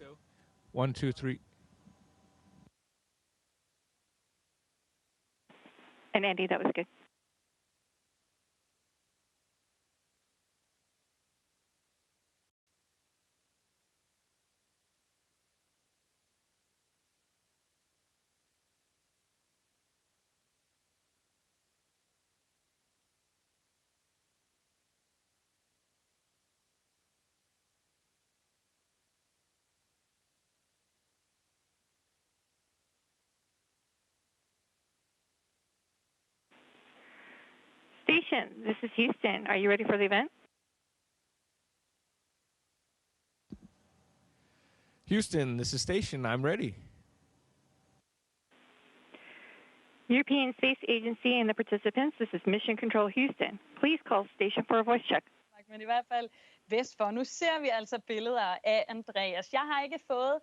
so. 1, 2, 3. And Andy, that was good. Station, this is Houston. Are you ready for the event? Houston, this is Station. I'm ready. European Space Agency and the participants, this is Mission Control Houston. Please call station for a voice check. Men i hvert fald vest for. Nu ser vi altså billeder af Andreas. Jeg har ikke fået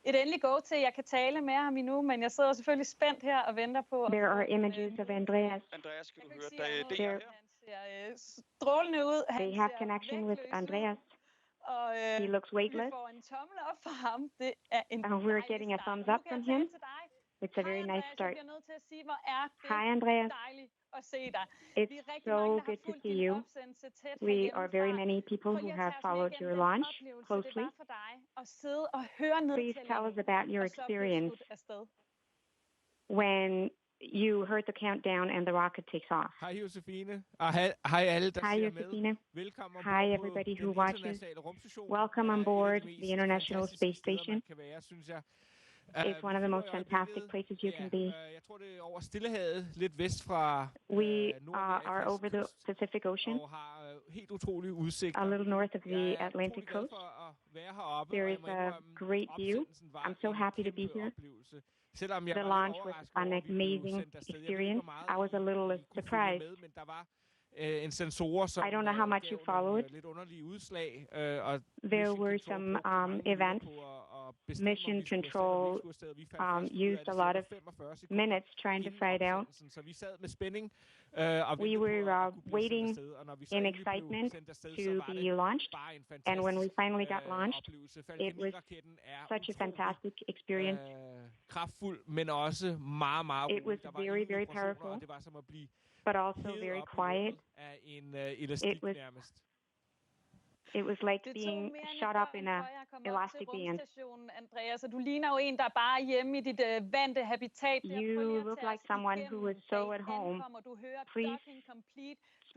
et endeligt go til, jeg kan tale med ham endnu, men jeg sidder selvfølgelig spændt her og venter på. There are images of Andreas. Andreas, kan du høre, der er DR her? Han ser strålende ud. They have connection with Andreas. He looks weightless. Vi får en tommel op for ham. Det er en we're getting a thumbs up from him. It's a very nice start. Hi, Andreas. It's so good to see you. We are very many people who have followed your launch closely. Please tell us about your experience when you heard the countdown and the rocket takes off. Hej Josefine, og hej alle, der ser med. Velkommen Hi everybody who watches. Welcome on board the International Space Station. It's one of the most fantastic places you can be. Jeg tror, det er over Stillehavet, lidt vest fra We are over the Pacific Ocean, og har helt utrolig udsigt. a little north of the Atlantic coast. There is a great view. I'm so happy to be here. The launch was an amazing experience. I was a little surprised. I don't know how much you followed. There were some events. Mission Control used a lot of minutes trying to find out. We were waiting in excitement to be launched, and when we finally got launched, it was such a fantastic experience. It was very, very powerful, but also very quiet. It was like being shot up in an elastic band. Andreas, du ligner jo en, der bare er hjemme i dit vante habitat. You look like someone who is so at home. Please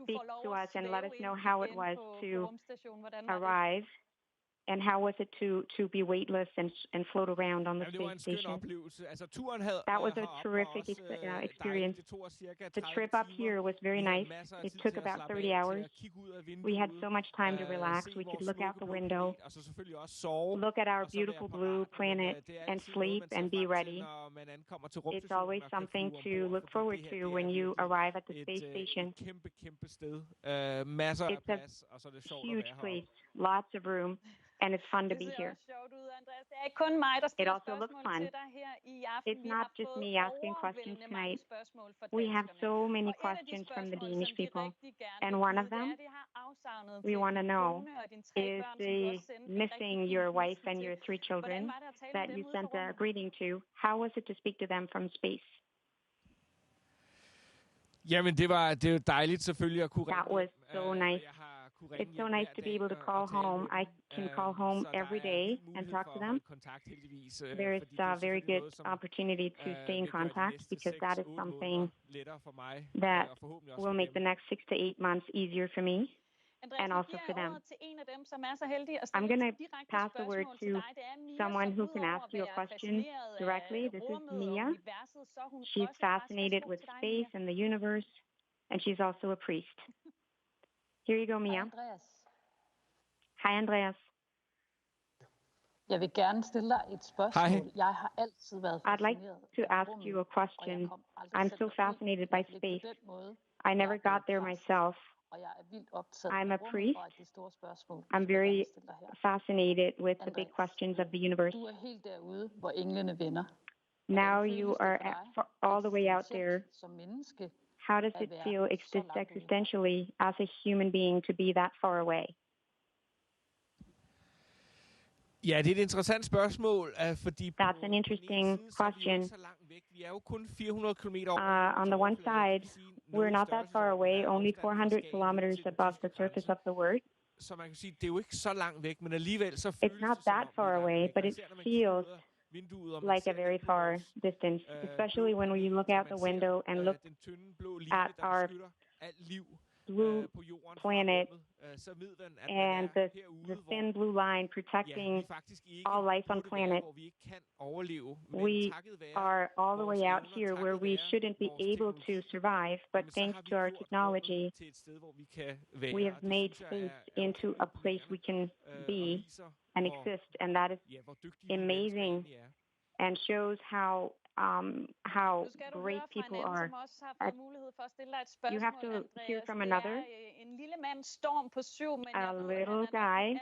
speak to us and let us know how it was to arrive. And how was it to be weightless and float around on the space station? That was a terrific experience. The trip up here was very nice. It took about 30 hours. We had so much time to relax. We could look out the window, look at our beautiful blue planet, and sleep and be ready. It's always something to look forward to when you arrive at the space station. It's a huge place, lots of room. And it's fun to be here. It also looks fun. It's not just me asking questions tonight. We have so many questions from the Danish people. And one of them, we want to know, is missing your wife and your 3 children that you sent a greeting to. How was it to speak to them from space? Jamen, det var dejligt selvfølgelig at kunne ringe. That was so nice. It's so nice to be able to call home. I can call home every day and talk to them. There is a very good opportunity to stay in contact because that is something that will make the next 6 to 8 months easier for me and also for them. I'm going to pass the word to someone who can ask you a question directly. This is Mia. She's fascinated with space and the universe, and she's also a priest. Here you go, Mia. Hi, Andreas. Jeg vil gerne stille dig et spørgsmål. Jeg har altid været I'd like to ask you a question. I'm so fascinated by space. I never got there myself. I'm a priest. I'm very fascinated with the big questions of the universe. Du er helt derude, hvor englene vender. Now you are all the way out there. How does it feel existentially as a human being to be that far away? Ja, det er et interessant spørgsmål, fordi That's an interesting question. Vi er jo kun 400 kilometer On the one side, we're not that far away, only 400 kilometers above the surface of the Earth. Så man kan sige, det er jo ikke så langt væk, men alligevel så føles det, not that far away, but it feels like a very far distance, especially when we look out the window and look at our blue planet and the thin blue line protecting all life on planet. We are all the way out here where we shouldn't be able to survive, but thanks to our technology, we have made space into a place we can be and exist, and that is amazing and shows how great people are. You have to hear from another. A little guy,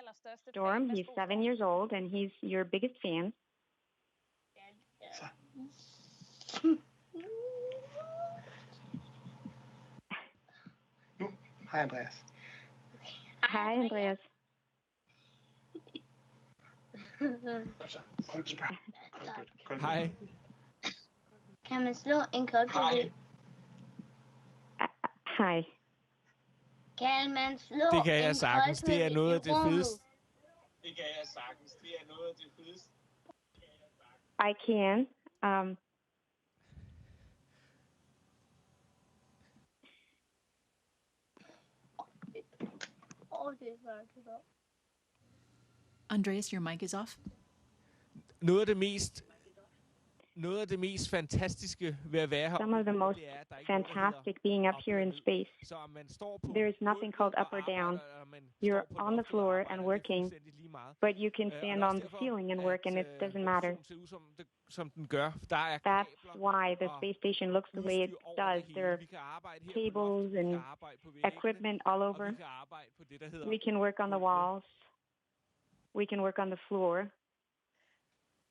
Storm, he's 7 years old, and he's your biggest fan. Hi, Andreas. Hi, Andreas. Hej. Kan man slå en krokodil? Hej. Kan man slå det kan jeg en sagtens. Det er noget af det fedeste. Det kan jeg sagtens. Det er noget af det fedeste. I can. Andreas, your mic is off. Noget af det mest fantastiske ved at være her. Some of the most fantastic being up here in space. There is nothing called up or down. You're on the floor and working, but you can stand on the ceiling and work, and it doesn't matter. That's why the space station looks the way it does. There are cables and equipment all over. We can work on the walls. We can work on the floor.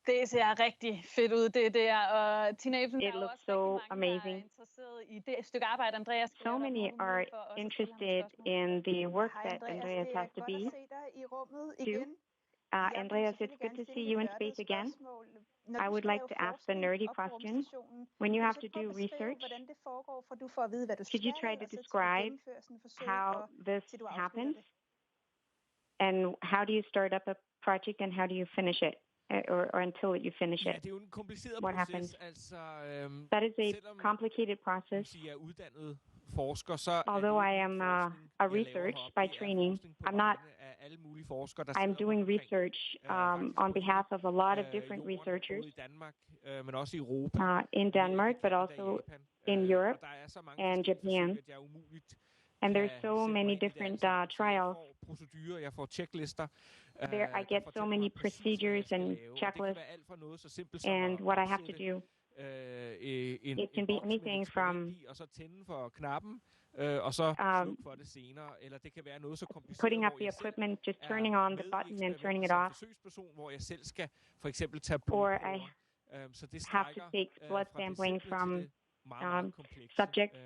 Det ser rigtig fedt ud, det der. Og Tina Ebsen, it looks so amazing. Interesseret i det stykke arbejde, Andreas. So many are interested in the work that Andreas has to be. Andreas, it's good to see you in space again. I would like to ask the nerdy question. When you have to do research, could you try to describe how this happens? And how do you start up a project and how do you finish it? Or until you finish it. What happens? That is a complicated process. Although I am a research by training, I'm doing research on behalf of a lot of different researchers in Denmark, but also in Europe and Japan. And there's so many different trials. There, I get so many procedures and checklists, and what I have to do. It can be anything from putting up the equipment, just turning on the button and turning it off, or I have to take blood sampling from subjects.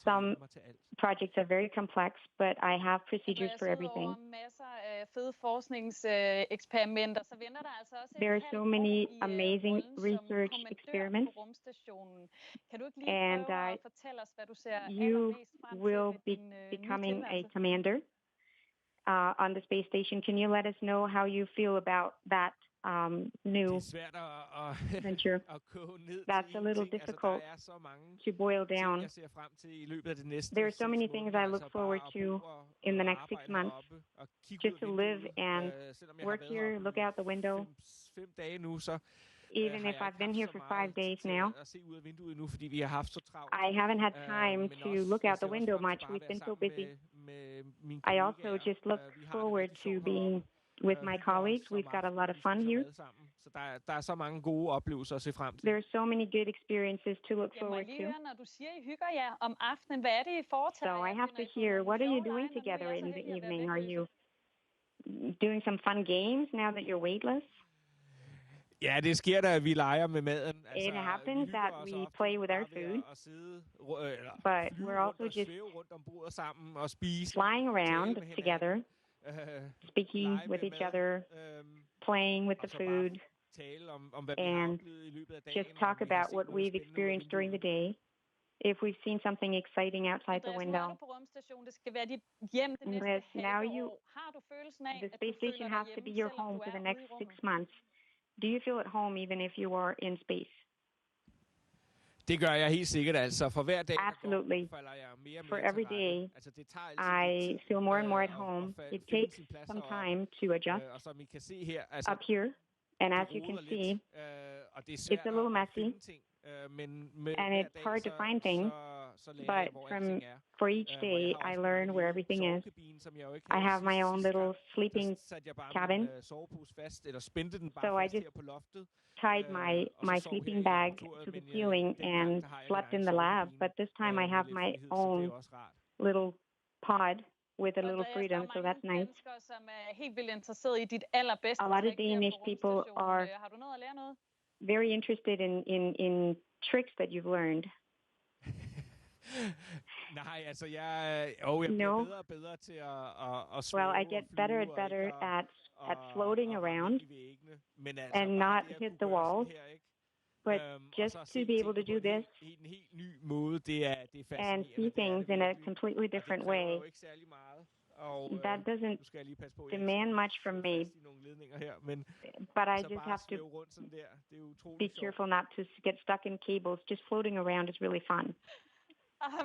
Some projects are very complex, but I have procedures for everything. There are so many amazing research experiments, and you will be becoming a commander on the space station. Can you let us know how you feel about that new venture? That's a little difficult to boil down. There are so many things I look forward to in the next 6 months. Just to live and work here, look out the window. Even if I've been here for 5 days now, I haven't had time to look out the window much. We've been so busy. I also just look forward to being with my colleagues. We've got a lot of fun here. There are so many good experiences to look forward to. So I have to hear, what are you doing together in the evening? Are you doing some fun games now that you're weightless? Ja, det sker da, at vi leger med maden. It happens that we play with our food, but we're also just flying around together speaking with each other, playing with the food, and just talk about what we've experienced during the day. If we've seen something exciting outside the window. Andreas, now the space station has to be your home for the next 6 months. Do you feel at home even if you are in space? Det gør jeg helt sikkert, altså. For hver dag, Absolutely. falder jeg mere og For mere every til rette. day, Altså, det tager altid I feel more and more at home. It takes some time to adjust og som I kan se her, altså, up here. And as you can see, og det er it's a little messy, and it's hard to find things, but for each day, I learn where everything is. I have my own little sleeping cabin, so I just tied my sleeping bag to the ceiling and slept in the lab, but this time I have my own little pod with a little freedom, so that's nice. A lot of Danish people are very interested in tricks that you've learned. Nej, altså jeg bliver bedre og bedre til at Well, I get better and better at floating around and not hit the walls. But just to be able to do this and see things in a completely different way, that doesn't demand much from me. But I just have to be careful not to get stuck in cables. Just floating around is really fun.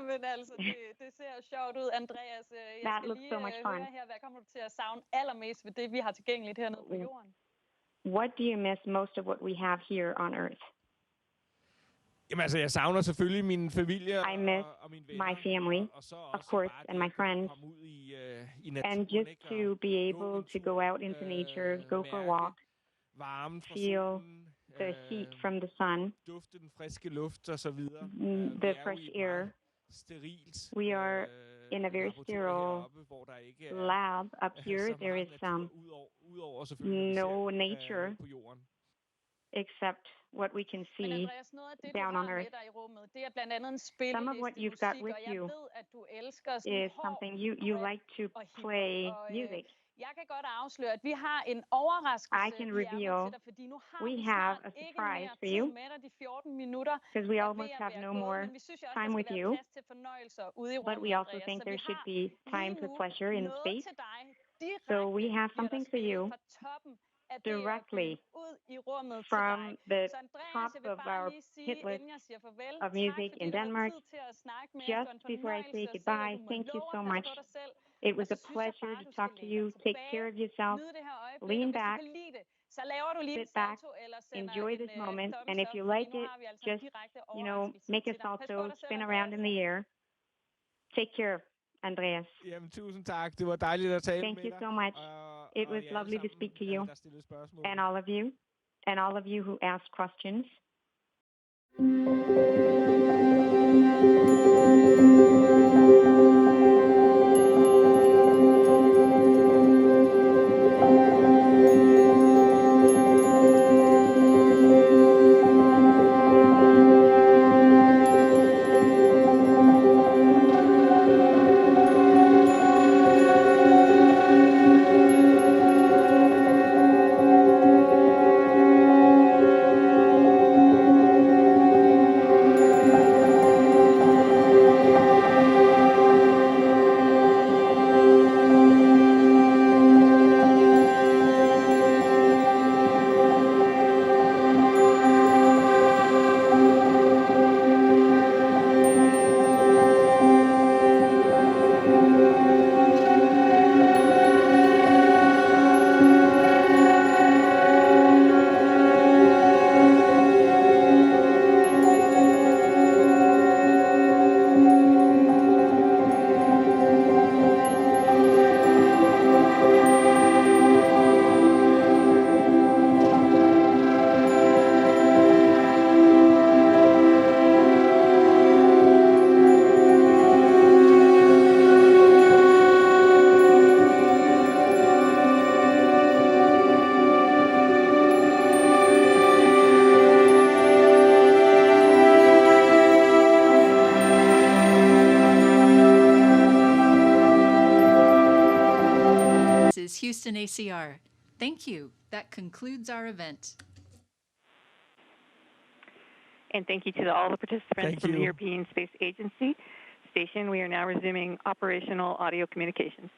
Men altså, det ser sjovt ud, Andreas. Jeg skal lige høre her, hvad kommer du til at savne allermest ved det, vi har tilgængeligt hernede på jorden? What do you miss most of what we have here on Earth? Jamen altså, jeg savner selvfølgelig min familie I miss og mine venner. my family, of course, and my friends. And just to be able to go out into nature, go for a walk, feel the heat from the sun, dufte den friske luft og så videre. The fresh air. We are in a very sterile lab up here. There is no nature except what we can see down on Earth. Some of what you've got with you is something you like to play music. I can reveal we have a surprise for you because we almost have no more time with you, but we also think there should be time for pleasure in space. So we have something for you directly from the top of our hit list of music in Denmark. Just before I say goodbye, thank you so much. It was a pleasure to talk to you. Take care of yourself. Lean back, sit back, enjoy this moment. And if you like it, just, make a salto, spin around in the air. Take care, Andreas. Jamen, tusind tak. Det var dejligt at tale Thank med you dig. so much. It was lovely to speak to you. And all of you who asked questions. is Houston ACR. Thank you. That concludes our event. And thank you to all the participants from the European Space Agency Station. We are now resuming operational audio communications.